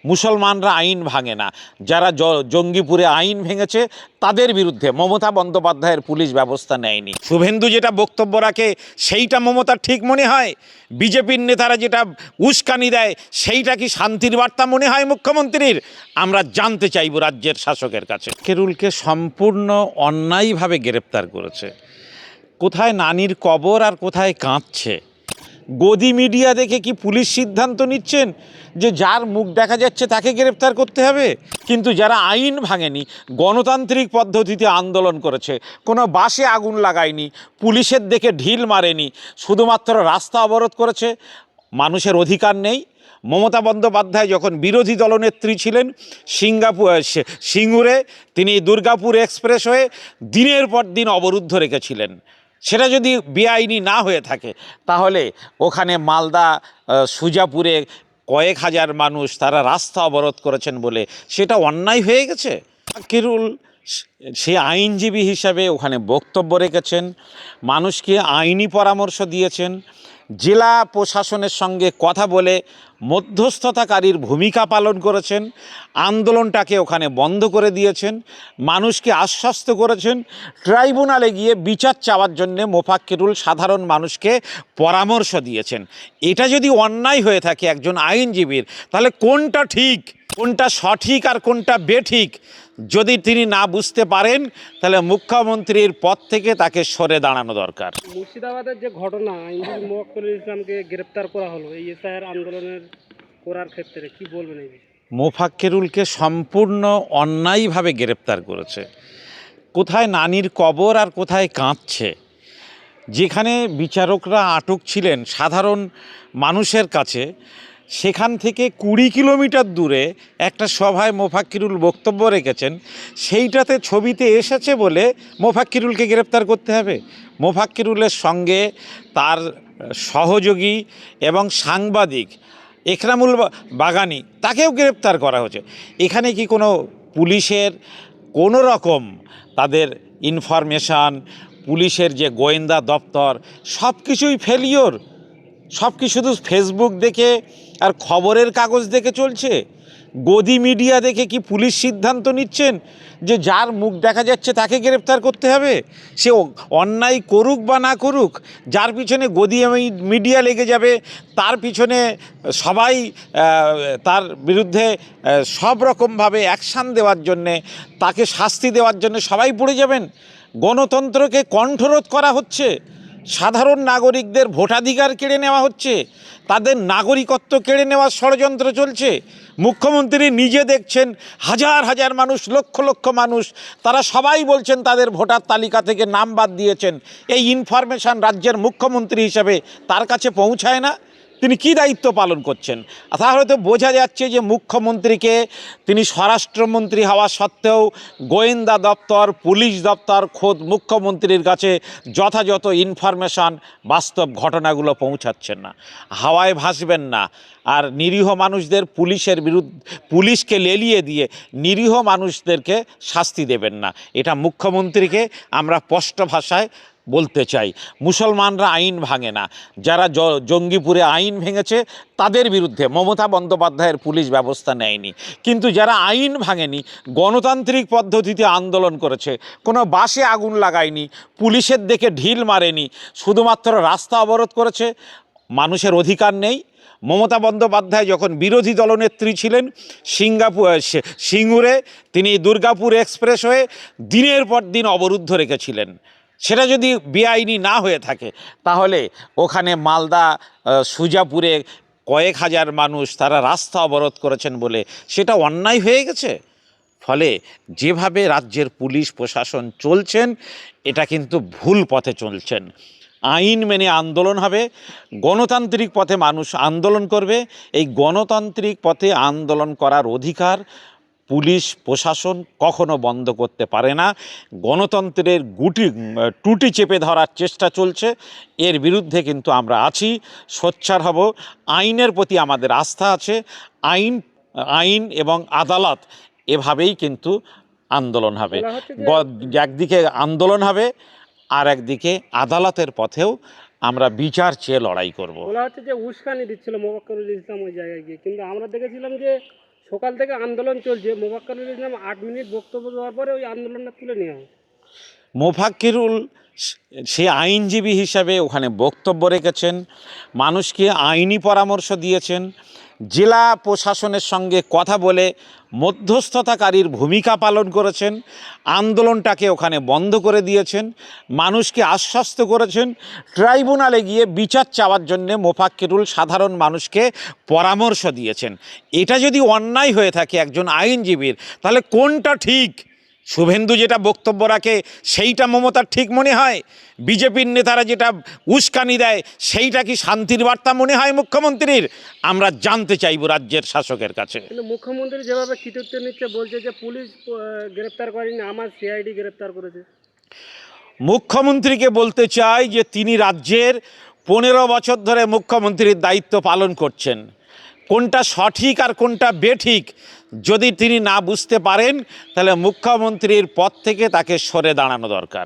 মুসলমানরা আইন ভাঙে না, যারা জঙ্গিপুরে আইন ভেঙেছে তাদের বিরুদ্ধে মমতা বন্দ্যোপাধ্যায়ের পুলিশ ব্যবস্থা নেয়নি। শুভেন্দু যেটা বক্তব্য রাখে সেইটা মমতার ঠিক মনে হয়? বিজেপির নেতারা যেটা উস্কানি দেয় সেইটা কি শান্তির বার্তা মনে হয় মুখ্যমন্ত্রীর? আমরা জানতে চাইব রাজ্যের শাসকের কাছে। কেরুলকে সম্পূর্ণ অন্যায়ভাবে গ্রেপ্তার করেছে। কোথায় নানির কবর আর কোথায় কাঁদছে। গদি মিডিয়া দেখে কি পুলিশ সিদ্ধান্ত নিচ্ছেন যে যার মুখ দেখা যাচ্ছে তাকে গ্রেপ্তার করতে হবে? কিন্তু যারা আইন ভাঙেনি, গণতান্ত্রিক পদ্ধতিতে আন্দোলন করেছে, কোনো বাসে আগুন লাগায়নি, পুলিশের দেখে ঢিল মারেনি, শুধুমাত্র রাস্তা অবরোধ করেছে, মানুষের অধিকার নেই? মমতা বন্দ্যোপাধ্যায় যখন বিরোধী দলনেত্রী ছিলেন সিঙ্গুরে, তিনি দুর্গাপুর এক্সপ্রেসওয়ে দিনের পর দিন অবরুদ্ধ রেখেছিলেন। সেটা যদি বেআইনি না হয়ে থাকে তাহলে ওখানে মালদা সুজাপুরে কয়েক হাজার মানুষ তারা রাস্তা অবরোধ করেছেন বলে সেটা অন্যায় হয়ে গেছে। কেরুল সে আইনজীবী হিসাবে ওখানে বক্তব্য রেখেছেন, মানুষকে আইনি পরামর্শ দিয়েছেন, জেলা প্রশাসনের সঙ্গে কথা বলে মধ্যস্থতাকারীর ভূমিকা পালন করেছেন, আন্দোলনটাকে ওখানে বন্ধ করে দিয়েছেন, মানুষকে আশ্বস্ত করেছেন, ট্রাইব্যুনালে গিয়ে বিচার চাওয়ার জন্যে মোফাক্কিরুল সাধারণ মানুষকে পরামর্শ দিয়েছেন। এটা যদি অন্যায় হয়ে থাকে একজন আইনজীবীর, তাহলে কোনটা ঠিক, কোনটা সঠিক আর কোনটা বেঠিক যদি তিনি না বুঝতে পারেন, তাহলে মুখ্যমন্ত্রীর পদ থেকে তাকে সরে দাঁড়ানো দরকার। মুর্শিদাবাদের যে ঘটনা, আইনজীবী মোফাক্কিরুল ইসলামকে গ্রেপ্তার করা হলো এই এসআইআর আন্দোলনের করার ক্ষেত্রে কি বলবেন? এই মোফাক্কিরুলকে সম্পূর্ণ অন্যায়ভাবে গ্রেপ্তার করেছে। কোথায় নানির কবর আর কোথায় কাঁদছে। যেখানে বিচারকরা আটক ছিলেন সাধারণ মানুষের কাছে, সেখান থেকে 20 কিলোমিটার দূরে একটা সভায় মোফাক্কিরুল বক্তব্য রেখেছেন, সেইটাতে ছবিতে এসেছে বলে মোফাক্কিরুলকে গ্রেপ্তার করতে হবে? মোফাক্কিরুলের সঙ্গে তার সহযোগী এবং সাংবাদিক একরামুল বাগানি, তাকেও গ্রেপ্তার করা হয়েছে। এখানে কি কোনো পুলিশের কোনো রকম তাদের ইনফরমেশান, পুলিশের যে গোয়েন্দা দপ্তর, সব কিছুই ফেলিওর? সব কি শুধু ফেসবুক দেখে আর খবরের কাগজ দেখে চলছে? গদি মিডিয়া দেখে কি পুলিশ সিদ্ধান্ত নিচ্ছেন যে যার মুখ দেখা যাচ্ছে তাকে গ্রেপ্তার করতে হবে? সে অন্যায় করুক বা না করুক, যার পিছনে গদি মিডিয়া লেগে যাবে তার পিছনে সবাই তার বিরুদ্ধে সব রকমভাবে অ্যাকশান দেওয়ার জন্যে, তাকে শাস্তি দেওয়ার জন্য সবাই পড়ে যাবেন। গণতন্ত্রকে কণ্ঠরোধ করা হচ্ছে, সাধারণ নাগরিকদের ভোটাধিকার কেড়ে নেওয়া হচ্ছে, তাদের নাগরিকত্ব কেড়ে নেওয়ার ষড়যন্ত্র চলছে। মুখ্যমন্ত্রী নিজে দেখছেন হাজার হাজার মানুষ, লক্ষ লক্ষ মানুষ, তারা সবাই বলছেন তাদের ভোটার তালিকা থেকে নাম বাদ দিয়েছেন। এই ইনফরমেশান রাজ্যের মুখ্যমন্ত্রী হিসাবে তার কাছে পৌঁছায় না। তিনি কি দায়িত্ব পালন করছেন? তাহলে তো বোঝা যাচ্ছে যে মুখ্যমন্ত্রীকে, তিনি স্বরাষ্ট্রমন্ত্রী হওয়া সত্ত্বেও গোয়েন্দা দপ্তর, পুলিশ দপ্তর খোদ মুখ্যমন্ত্রীর কাছে যথাযথ ইনফরমেশান, বাস্তব ঘটনাগুলো পৌঁছাচ্ছেন না। হাওয়ায় ভাসবেন না, আর নিরীহ মানুষদের পুলিশকে লেলিয়ে দিয়ে নিরীহ মানুষদেরকে শাস্তি দেবেন না। এটা মুখ্যমন্ত্রীকে আমরা স্পষ্ট ভাষায় বলতে চাই। মুসলমানরা আইন ভাঙে না, যারা জঙ্গিপুরে আইন ভেঙেছে তাদের বিরুদ্ধে মমতা বন্দ্যোপাধ্যায়ের পুলিশ ব্যবস্থা নেয়নি। কিন্তু যারা আইন ভাঙেনি, গণতান্ত্রিক পদ্ধতিতে আন্দোলন করেছে, কোনো বাসে আগুন লাগায়নি, পুলিশের দেখে ঢিল মারেনি, শুধুমাত্র রাস্তা অবরোধ করেছে, মানুষের অধিকার নেই? মমতা বন্দ্যোপাধ্যায় যখন বিরোধী দলনেত্রী ছিলেন সিঙ্গুরে, তিনি দুর্গাপুর এক্সপ্রেসওয়ে দিনের পর দিন অবরুদ্ধ রেখেছিলেন। সেটা যদি বেআইনি না হয়ে থাকে তাহলে ওখানে মালদা সুজাপুরে কয়েক হাজার মানুষ তারা রাস্তা অবরোধ করেছেন বলে সেটা অন্যায় হয়ে গেছে। ফলে যেভাবে রাজ্যের পুলিশ প্রশাসন চলছেন, এটা কিন্তু ভুল পথে চলছেন। আইন মেনে আন্দোলন হবে, গণতান্ত্রিক পথে মানুষ আন্দোলন করবে। এই গণতান্ত্রিক পথে আন্দোলন করার অধিকার পুলিশ প্রশাসন কখনো বন্ধ করতে পারে না। গণতন্ত্রের টুটি চেপে ধরার চেষ্টা চলছে, এর বিরুদ্ধে কিন্তু আমরা আছি, সোচ্চার হব। আইনের প্রতি আমাদের আস্থা আছে। আইন এবং আদালত, এভাবেই কিন্তু আন্দোলন হবে। একদিকে আন্দোলন হবে, আর একদিকে আদালতের পথেও আমরা বিচার চেয়ে লড়াই করব। বলা হচ্ছে যে উস্কানি দিচ্ছিল মোফাক্কিরুল ইসলাম ওই জায়গায় গিয়ে, কিন্তু আমরা দেখেছিলাম যে সকাল থেকে আন্দোলন চলছে, মোফাক্কেরুল ইসলাম 8 মিনিট বক্তব্য দেওয়ার পরে ওই আন্দোলনটা তুলে নেওয়া হয়। মোফাক্কিরুল সে আইনজীবী হিসাবে ওখানে বক্তব্য রেখেছেন, মানুষকে আইনি পরামর্শ দিয়েছেন, জেলা প্রশাসনের সঙ্গে কথা বলে মধ্যস্থতাকারীর ভূমিকা পালন করেছেন, আন্দোলনটাকে ওখানে বন্ধ করে দিয়েছেন, মানুষকে আশ্বস্ত করেছেন, ট্রাইব্যুনালে গিয়ে বিচার চাওয়ার জন্যে মোফাক্কিরুল সাধারণ মানুষকে পরামর্শ দিয়েছেন। এটা যদি অন্যায় হয়ে থাকে একজন আইনজীবীর, তাহলে কোনটা ঠিক? শুভেন্দু যেটা বক্তব্য রাখে সেইটা মমতার ঠিক মনে হয়? বিজেপির নেতারা যেটা উস্কানি দেয় সেইটা কি শান্তির বার্তা মনে হয় মুখ্যমন্ত্রীর? আমরা জানতে চাইব রাজ্যের শাসকের কাছে। কিন্তু মুখ্যমন্ত্রী যেভাবে কৃতিত্ব নিচ্ছে, বলছে যে পুলিশ গ্রেপ্তার করেনি, আমার সিআইডি গ্রেপ্তার করেছে। মুখ্যমন্ত্রীকে বলতে চাই যে তিনি রাজ্যের 15 বছর ধরে মুখ্যমন্ত্রীর দায়িত্ব পালন করছেন। কোনটা সঠিক আর কোনটা বেঠিক যদি তিনি না বুঝতে পারেন, তাহলে মুখ্যমন্ত্রীর পদ থেকে তাকে সরে দাঁড়ানো দরকার।